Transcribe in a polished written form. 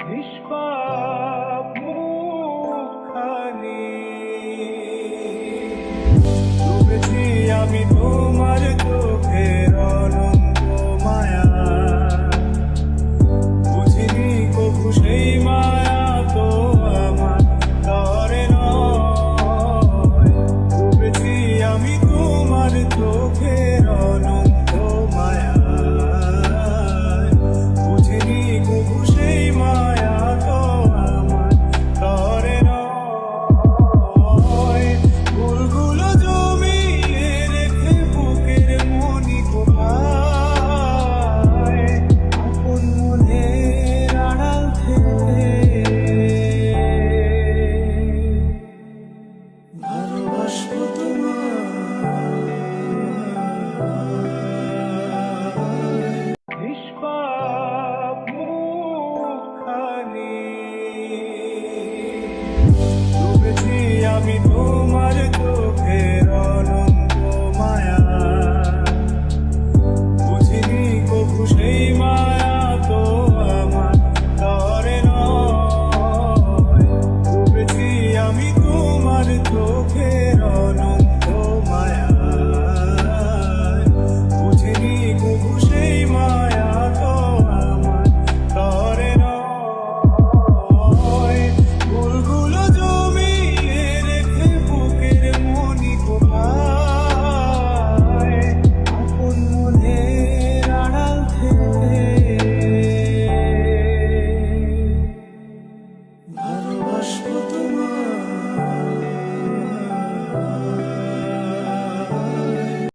নিষ্পাপ মুখখানি ডুবেছি আমি তোমার চোখের অনন্ত মায়া, বুঝিনি কভু সেই মায়া তো আমার তরে নয়। ডুবেছি আমি তোমার চোখের অনন্ত মায়া, বুঝিনি কভু সেই মায়া তো আমার তরে নয়। ফুলগুলো জমিয়ে রেখে বুকের মনি কোথায়, আপন মনের আড়াল থেকে ভালোবাসবো তোমায়। নিষ্পাপ মুখখানি ডুবেছি আমি তো